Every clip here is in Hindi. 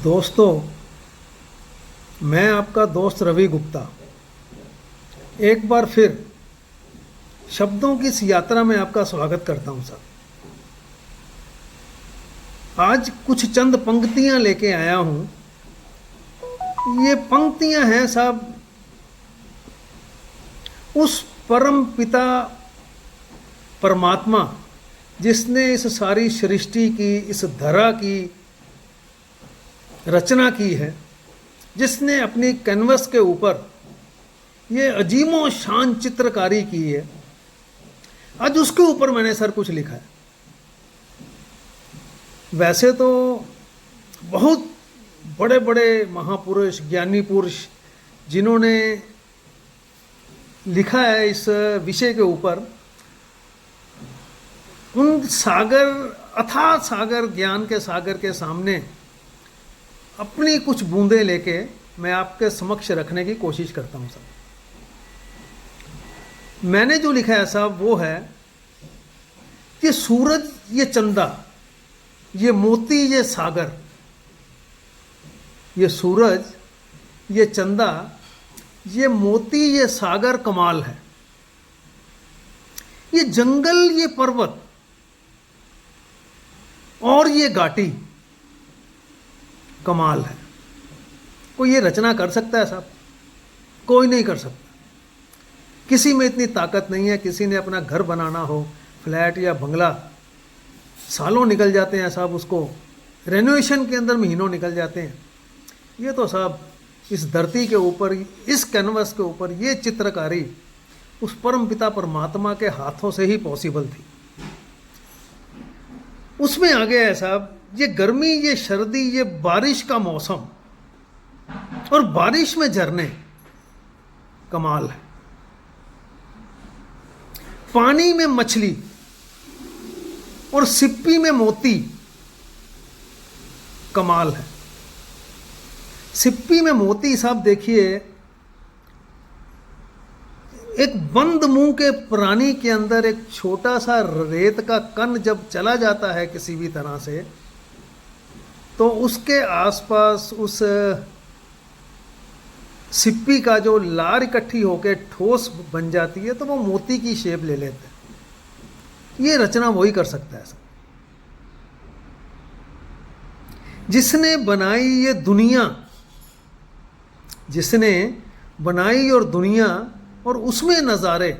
दोस्तों, मैं आपका दोस्त रवि गुप्ता एक बार फिर शब्दों की इस यात्रा में आपका स्वागत करता हूं साहब। आज कुछ चंद पंक्तियां लेके आया हूं। ये पंक्तियां हैं साहब उस परम पिता परमात्मा जिसने इस सारी सृष्टि की, इस धरा की रचना की है, जिसने अपनी कैनवस के ऊपर ये अजीमो शान चित्रकारी की है। आज उसके ऊपर मैंने सर कुछ लिखा है। वैसे तो बहुत बड़े बड़े महापुरुष, ज्ञानी पुरुष जिन्होंने लिखा है इस विषय के ऊपर, उन सागर, अथाह सागर, ज्ञान के सागर के सामने अपनी कुछ बूंदें लेके मैं आपके समक्ष रखने की कोशिश करता हूं साहब। मैंने जो लिखा है साहब वो है कि सूरज ये चंदा, ये मोती ये सागर, ये सूरज ये चंदा, ये मोती ये सागर कमाल है। ये जंगल ये पर्वत और ये घाटी कमाल है। कोई ये रचना कर सकता है साहब? कोई नहीं कर सकता। किसी में इतनी ताकत नहीं है। किसी ने अपना घर बनाना हो, फ्लैट या बंगला, सालों निकल जाते हैं साहब, उसको रेनोवेशन के अंदर महीनों निकल जाते हैं। ये तो साहब इस धरती के ऊपर, इस कैनवस के ऊपर ये चित्रकारी उस परम पिता परमात्मा के हाथों से ही पॉसिबल थी। उसमें आ गया है साहब ये गर्मी, ये सर्दी, ये बारिश का मौसम और बारिश में झरने कमाल है। पानी में मछली और सिप्पी में मोती कमाल है। सिप्पी में मोती साहब देखिए, एक बंद मुंह के प्राणी के अंदर एक छोटा सा रेत का कण जब चला जाता है किसी भी तरह से, तो उसके आसपास उस सिप्पी का जो लार इकट्ठी होकर ठोस बन जाती है, तो वो मोती की शेप ले लेते हैं। ये रचना वही कर सकता है। जिसने बनाई ये दुनिया, जिसने बनाई और दुनिया और उसमें नज़ारे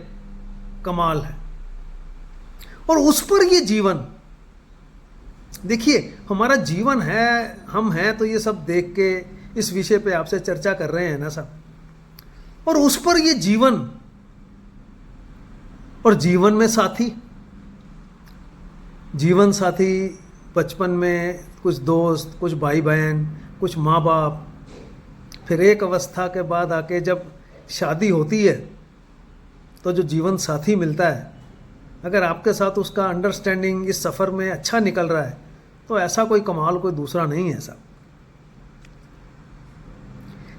कमाल है, और उस पर ये जीवन देखिए, हमारा जीवन है, हम हैं तो ये सब देख के इस विषय पे आपसे चर्चा कर रहे हैं ना साहब। और उस पर ये जीवन और जीवन में साथी, जीवन साथी बचपन में कुछ दोस्त, कुछ भाई बहन, कुछ माँ बाप, फिर एक अवस्था के बाद आके जब शादी होती है तो जो जीवन साथी मिलता है, अगर आपके साथ उसका अंडरस्टैंडिंग इस सफ़र में अच्छा निकल रहा है तो ऐसा कोई कमाल कोई दूसरा नहीं है साहब।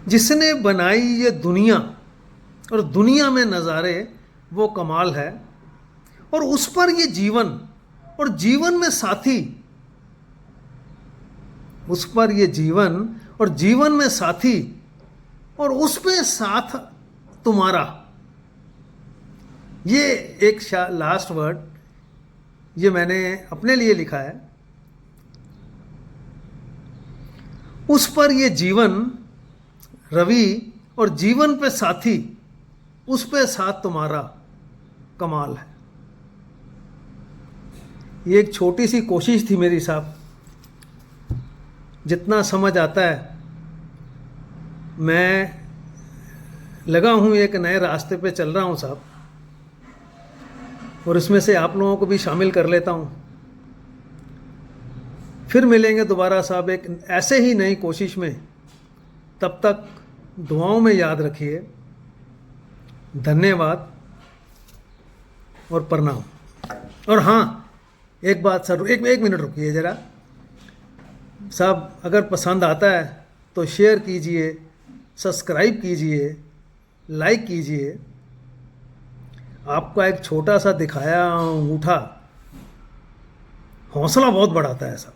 जिसने बनाई ये दुनिया और दुनिया में नज़ारे वो कमाल है, और उस पर ये जीवन और जीवन में साथी, उस पर ये जीवन और जीवन में साथी और उस पे साथ तुम्हारा। ये एक लास्ट वर्ड ये मैंने अपने लिए लिखा है। उस पर ये जीवन रवि और जीवन पे साथी, उस पे साथ तुम्हारा कमाल है। ये एक छोटी सी कोशिश थी मेरी साहब। जितना समझ आता है, मैं लगा हूँ एक नए रास्ते पे चल रहा हूँ साहब, और इसमें से आप लोगों को भी शामिल कर लेता हूँ। फिर मिलेंगे दोबारा साहब एक ऐसे ही नई कोशिश में। तब तक दुआओं में याद रखिए। धन्यवाद और प्रणाम। और हाँ, एक बात सर, एक मिनट रुकिए ज़रा साहब। अगर पसंद आता है तो शेयर कीजिए, सब्सक्राइब कीजिए, लाइक कीजिए। आपका एक छोटा सा दिखाया अंगूठा हौसला बहुत बढ़ाता है साहब।